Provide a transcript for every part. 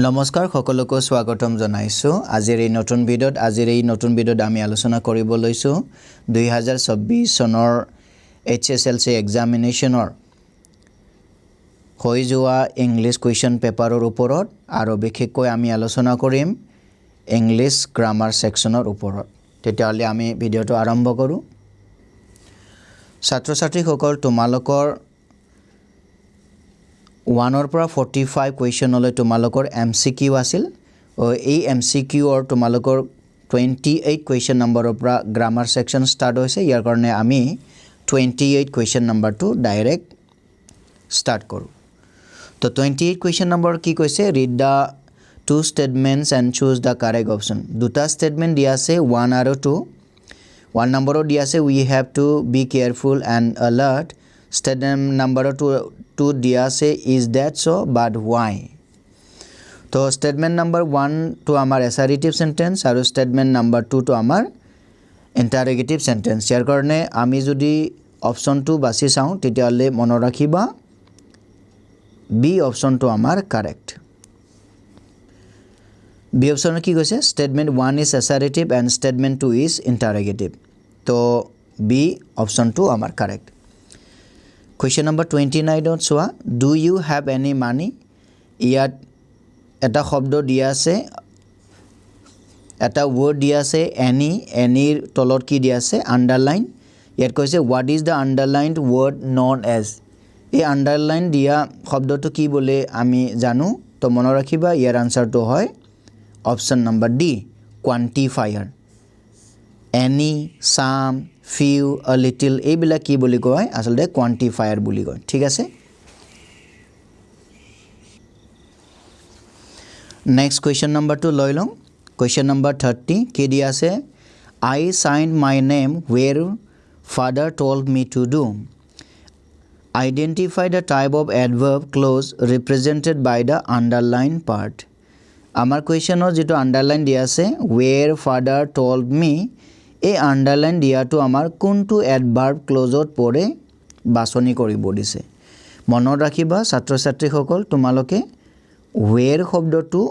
নমস্কাৰ সকলোকে স্বাগতম জনাইছো আজিৰ এই নতুন ভিডিঅ'ত আমি আলোচনা কৰিব লৈছো 2024 চনৰ HSLC এক্সামিনেচনৰ হৈ যোৱা ইংলিশ কুৱেশ্যন পেপাৰৰ ওপৰত আৰু বিশেষকৈ আমি আলোচনা কৰিম ইংলিশ গ্ৰামাৰ সেকশনৰ ওপৰত তেতিয়াহ'লে আমি ভিডিঅ'টো আৰম্ভ কৰো ছাত্ৰ-ছাত্ৰীসকল তোমালোকৰ 1 or 45 question ole tumalokor MCQ asil o ei MCQ or tumalokor 28 question number opra grammar section start hoise yar karone ami 28 question number to direct start koru to 28 question number ki koise read the two statements and choose the correct option duta statement dia ase 1 aro 2 one number dia ase we have to be careful and alert statement number 2 dia se is that so but why to statement number 1 to amar assertive sentence aru statement number 2 to amar interrogative sentence share karone ami jodi option 2 basi saun tetiale mono rakhiba B option to amar correct B option ki goise statement 1 is assertive and statement 2 is interrogative to B option 2 amar correct Question number 29 dot soa do you have any money yat eta shobdo dia ase eta word dia ase any tolor ki dia ase underline yat koise what is the underlined word known as ei underline dia shobdo to ki bole ami janu to mono rakhiba yer answer to hoy option number D quantifier any some few a little ei bila ki boli koy asole quantifier boli koy thik ase next question number 2 loi long question number 30 ki dia ase I signed my name where father told me to do identify the type of adverb clause represented by the underlined part amar question or jito underline dia ase where father told me এই underline দিয়াটো আমাৰ কোনটো অ্যাডভাৰ্ব ক্লোজত পৰে বাছনি কৰিব দিছে মনত ৰাখিবা ছাত্ৰ-ছাত্ৰী সকল তোমালোকে where শব্দটো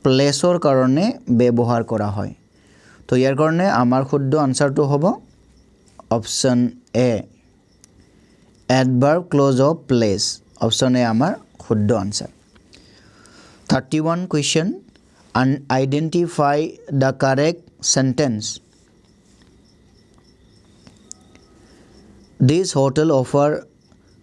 প্লেসৰ কাৰণে ব্যৱহাৰ কৰা হয় তো ইয়াৰ কাৰণে আমাৰ শুদ্ধ আনসাৰটো হ'ব option A adverb clause of place option A আমাৰ শুদ্ধ answer 31 question and identify the correct sentence this hotel offer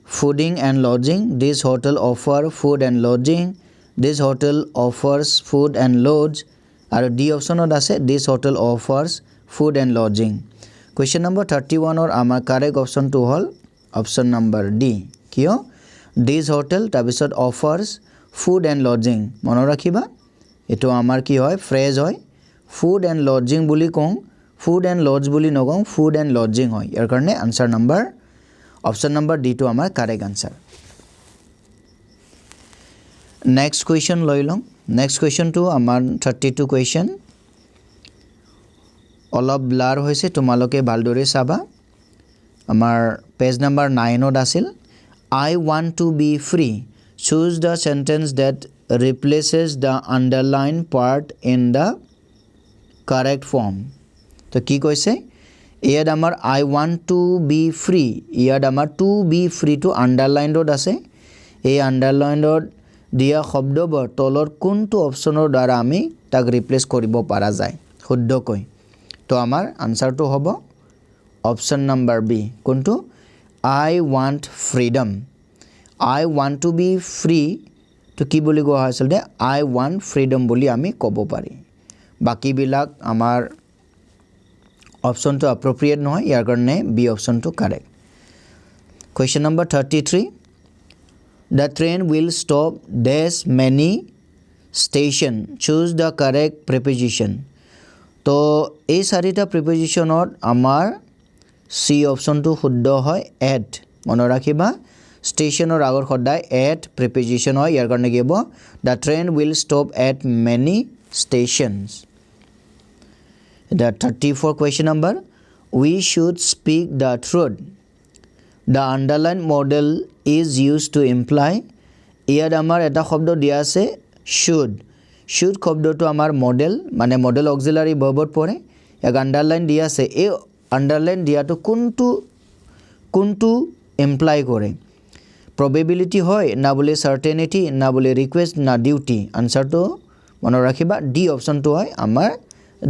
fooding and lodging this hotel offer food and lodging this hotel offers food and lodge and D option ot ase this hotel offers food and lodging question number 31 or amar correct option to hol option number D kiyo this hotel tabisot offers food and lodging mono rakhiba eto amar ki hoy phrase hoy food and lodging buli kong food and lodge buli nogong food and lodging hoy yar karone answer number option number D to amar correct answer next question loi long next question to amar 32 question olop blur hoise tumaloke baldore saba amar page number 9 ot asil I want to be free choose the sentence that replaces the underlined part in the correct form to ki koise iad amar I want to be free iad amar to be free to underlined ot ase ei underlined ot dia shobdo bor tolor kuntu option or dara ami tak replace koribo para jay shuddho koi to amar answer to hobo option number B kuntu I want freedom I want to be free to ki boli go asol de I want freedom boli ami kobo pari baki bilak amar option to appropriate noy yar karone B option to correct question number 33 the train will stop dash many station choose the correct preposition to ei sarita preposition ot amar C option to শুদ্ধ হয় at মন ৰাখিবা station or agor khodai at preposition hoy yar karone ki hobo the train will stop at many stations the 34 question number we should speak the truth the underlined model is used to imply ইয়াত আমাৰ এটা শব্দ দিয়া আছে should শব্দটো আমাৰ model মানে model অক্সিলাৰি ভাৰ্বত পৰে এক আন্ডাৰলাইন দিয়া আছে এই আন্ডাৰলাইন দিয়াটো কোনটো এমপ্লাই কৰে probability হয় না বলে certainty না বলে request না duty আনসারটো মনত ৰাখিবা ডি অপশনটো হয় আমাৰ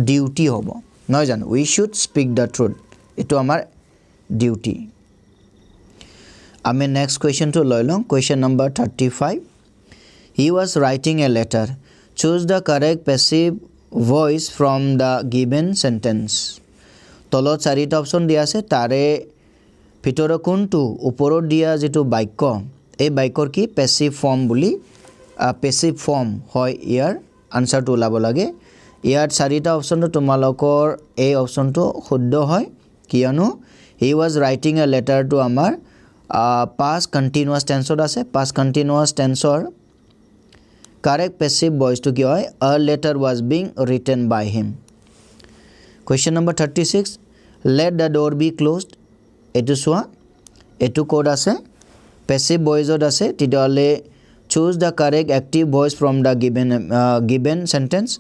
ডিউটি হ'ব নহয় জানো we should speak the truth এটো আমাৰ ডিউটি আমি নেক্সট কোৱেশ্চনটো লৈ লওঁ question number 35 he was writing a letter choose the correct passive voice from the given sentence তলত চাৰিটা অপশন দিয়া আছে তাৰে ভিতৰৰ কোনটো ওপৰত দিয়া যেটো বাক্য এই বাক্যৰ কি পেসিভ ফৰ্ম বুলি পেসিভ ফৰ্ম হয় ইয়াৰ আনসাৰটো ওলাব লাগে ইয়াৰ চাৰিটা অপশনটো তোমালোকৰ এই অপশনটো শুদ্ধ হয় কিয়নো he was writing a letter to আমাৰ past continuous tense আছে past continuous tenseৰ correct passive voice to কি হয় a letter was being written by him question number 36 let the door be closed এটো সোয়া এটো কোড আছে passive voice আছে তিডলে choose the correct active voice from the given sentence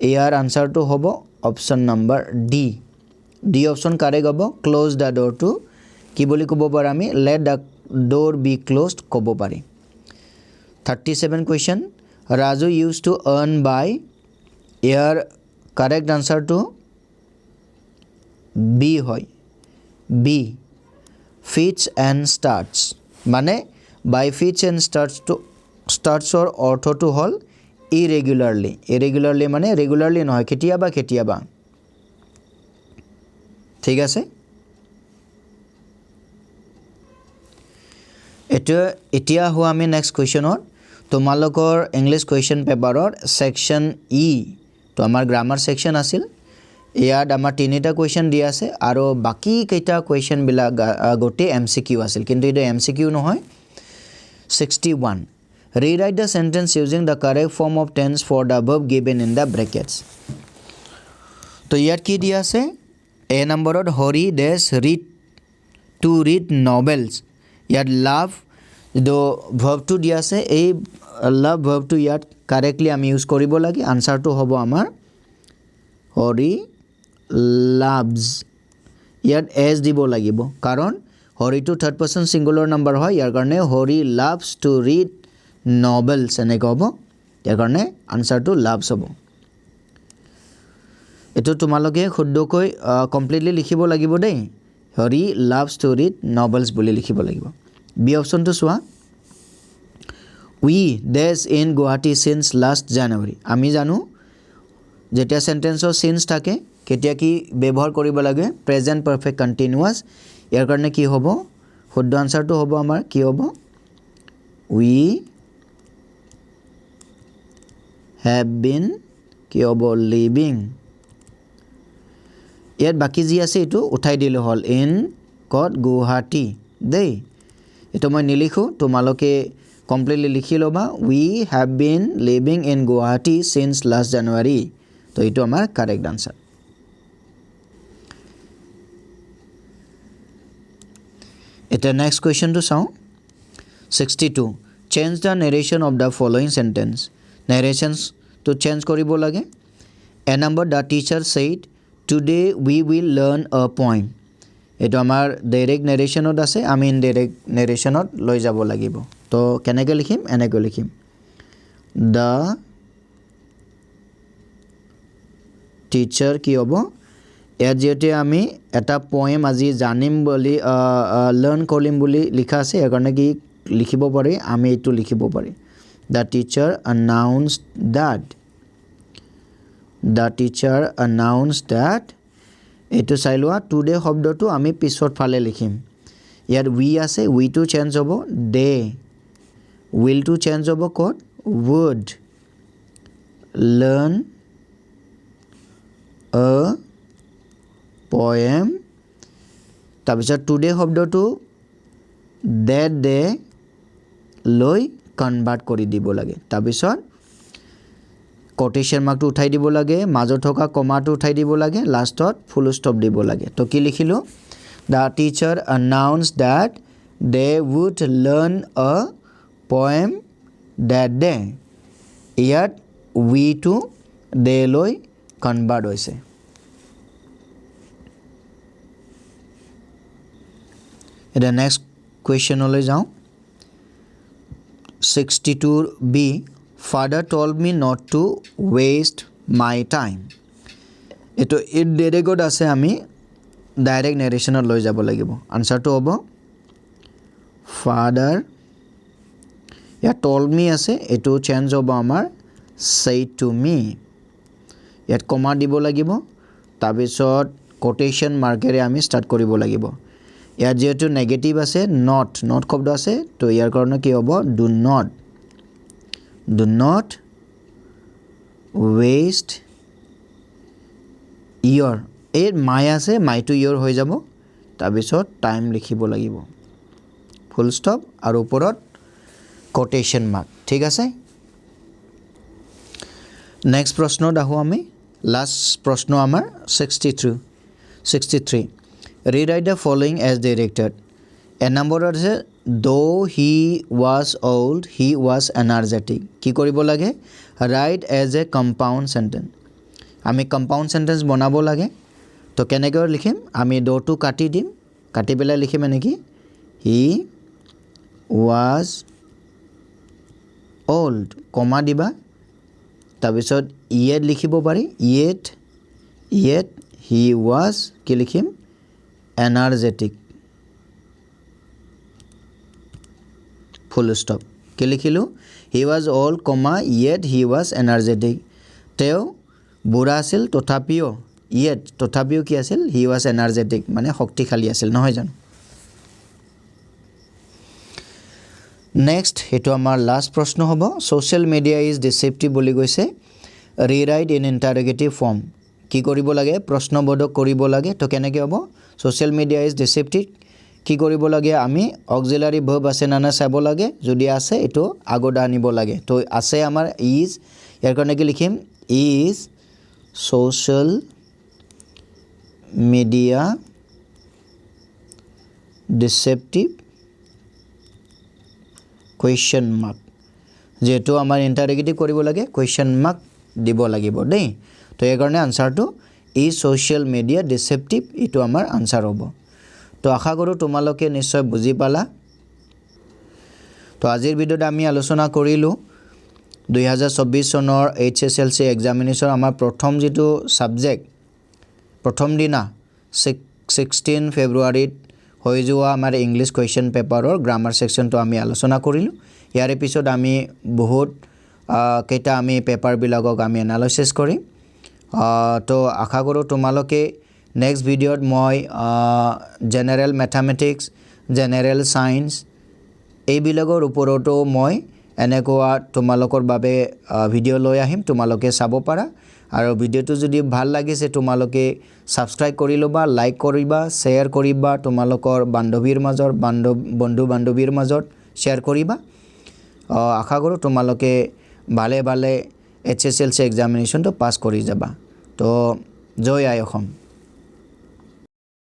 ইয়াৰ আনসাৰটো হ'ব option number D option correct হ'ব close the door to কি বুলি ক'ব পাৰ আমি let the door be closed ক'ব পাৰি 37 question Raju used to earn by year correct answer to B হয় B fits and starts মানে by fits and starts or অৰ্থটো হল irregularly মানে regularly নহয় কেতিয়াবা ঠিক আছে এতিয়া হো আমি নেক্সট কোৱেশ্চনত তোমালোকৰ ইংলিশ কোৱেশ্চন পেপাৰৰ সেকশন ই তো আমাৰ গ্ৰামাৰ সেকশন আছিল ইয়াত আমাৰ তিনিটা কোৱেশ্চন দিয়া আছে আৰু বাকি কেইটা কোৱেশ্চন বিলা গটে এমসিকিউ আছিল কিন্তু এটা এমসিকিউ নহয় 61 rewrite the sentence using the correct form of tense for the verb given in the brackets তো ইয়াত কি দিয়া আছে এ নম্বৰত হৰি ডেছ read novels ইয়াত love the verb to দিয়া আছে এই love verb to ইয়াত correctly আমি ইউজ কৰিব লাগে আনসাৰটো হ'ব আমাৰ হৰি loves ইয়াত as দিব লাগিব কাৰণ হৰিটো থাৰ্ড পাৰসন সিঙ্গুলাৰ নাম্বাৰ হয় ইয়াৰ কাৰণে Hari loves to read novels এনে ক'ব ইয়াৰ কাৰণে আনসাৰটো loves হ'ব এটো তোমালোকে শুদ্ধকৈ কমপ্লিটলি লিখিব লাগিব দেই Hari loves to read novels বুলি লিখিব লাগিব বি অপশনটো চোৱা we dash in Guwahati since last January আমি জানো যেতিয়া সেন্টেন্সৰ since থাকে কেতিয়া কি ব্যৱহাৰ কৰিব লাগে প্ৰেজেন্ট পাৰফেক্ট কন্টিনিউয়াস ইয়াৰ কাৰণে কি হ'ব শুদ্ধ আনসাৰটো হ'ব আমাৰ কি হ'ব we have been কি হ'ব living ইয়াত বাকি যি আছে এটো উঠাই দিলে হল in Guwahati দেই এটো মই নিলিখো তোমালোকে completely লিখি লবা we have been living in Guwahati since last January তো এটো আমাৰ correct answer এটা next question to চাও 62 change the narration of the following sentence narrations to change কৰিব লাগে a number the teacher said today we will learn a poem এটো আমাৰ direct নেৰেশনত আছে আমি ইনডাইৰেক্ট নেৰেশনত লৈ যাব লাগিব তো কেনেকৈ লিখিম এনেকৈ লিখিম the teacher কি হ'ব ইয়াত যেতে আমি এটা পোয়েম আজি জানিম বুলি লাৰ্ন কৰিম বুলি লিখা আছে ইয়াৰ কাৰণে কি লিখিব পাৰি আমি এটো লিখিব পাৰি the teacher announced that এটো চাইলোৱা টুডে শব্দটো আমি পিছত ফালে লিখিম ইয়াত we আছে we to চেঞ্জ হ'ব they will to চেঞ্জ হ'ব কত would learn a poem তাৰপিছত টুডে শব্দটো that they লৈ কনভাৰ্ট কৰি দিব লাগে তাৰপিছত কোটেশন মাৰ্কটো উঠাই দিব লাগে মাজত থকা কমাটো উঠাই দিব লাগে লাষ্টত ফুল স্টপ দিব লাগে তো কি লিখিলো the teacher announced that they would learn a poem that day ইয়াত we to they লৈ কনভাৰ্ট হৈছে এটা নেক্সট কোৱেশ্চনলৈ যাওঁ 62b father told me not to waste my time এটো ইট ডেৰেগত আছে আমি ডাইৰেক্ট নেৰেশ্যনত লৈ যাব লাগিব আনসাৰটো হ'ব father या told me আছে এটো চেঞ্জ হ'ব আমাৰ said to me ইয়াত কমা দিব লাগিব তাৰ পিছত কোটেশন মাৰ্কেৰে আমি স্টাৰ্ট কৰিব লাগিব ইয়াত যেটো নেগেটিভ আছে not শব্দ আছে তো ইয়াৰ কাৰণে কি হ'ব do not waste your এই my আছে my to your হৈ যাব তাৰ পিছত টাইম লিখিব লাগিব ফুল ষ্টপ আৰু ওপৰত কোটেশন মাৰ্ক ঠিক আছে নেক্সট প্ৰশ্নত আহো আমি লাষ্ট প্ৰশ্ন আমাৰ 63 rewrite the following as directed a number আছে though he was old he was energetic কি কৰিব লাগে write as a compound sentence আমি compound sentence বনাব লাগে তো কেনেকৈ লিখিম আমি though to কাটি দিম কাটি পেলাই লিখিম নেকি he was old কমা দিবা তাৰ পিছত yet লিখিব পাৰি yet he was কি লিখিম energetic full stop কি লিখিলো he was old comma yet he was energetic তেও বুঢ়া আছিল তথাপিও কি আছিল he was energetic মানে শক্তিশালী আছিল নহয় জানো নেক্সট হেতু আমাৰ লাষ্ট প্ৰশ্ন হ'ব social media is deceptive বুলি কৈছে rewrite in interrogative form কি কৰিব লাগে প্ৰশ্নবোধক কৰিব লাগে তো কেনেকৈ হ'ব social media is deceptive কি কৰিব লাগে আমি auxiliary verb আছে না না চাব লাগে যদি আছে এটো আগত আনিব লাগে তো আছে আমাৰ is ইয়াৰ কাৰণে কি লিখিম is social media deceptive question mark যেটো আমাৰ ইন্টাৰগেটিভ কৰিব লাগে question mark দিব লাগিব দেই তো এই কাৰণে আনসাৰটো is social media deceptive এটো আমাৰ আনসাৰ হ'ব তো আশা কৰো তোমালোকে নিশ্চয় বুজি পালা তো আজিৰ ভিডিওত আমি আলোচনা কৰিলো 2024 চনৰ HSLC এক্সামিনেশ্যন আমাৰ প্ৰথম যেটো সাবজেক্ট প্ৰথম দিনা 16 ফেব্ৰুৱাৰীত হৈ যোৱা আমাৰ ইংলিশ কোৱেশ্চন পেপাৰৰ গ্ৰামাৰ সেকশনটো আমি আলোচনা কৰিলো ইয়াৰ এপিসোড আমি বহুত কেটা আমি পেপাৰ বিলাকক আমি এনালাইসিস কৰিম তো আশা কৰো তোমালোকে নেক্সট ভিডিওত মই জেনাৰেল ম্যাথমেটিক্স জেনাৰেল সায়েন্স এই বিলাকৰ ওপৰতো মই এনেকুৱা তোমালোকৰ বাবে ভিডিও লৈ আহিম তোমালোকে চাব পাৰা আৰু ভিডিওটো যদি ভাল লাগিছে তোমালোকে সাবস্ক্ৰাইব কৰি লবা লাইক কৰিবা শেয়াৰ কৰিবা তোমালোকৰ বন্ধু বান্ধৱীৰ মাজত শেয়াৰ কৰিবা আশা কৰো তোমালোকে ভালে HSLC এক্সামিনেশ্যনটো পাস কৰি যাবা তো জয় আই অসম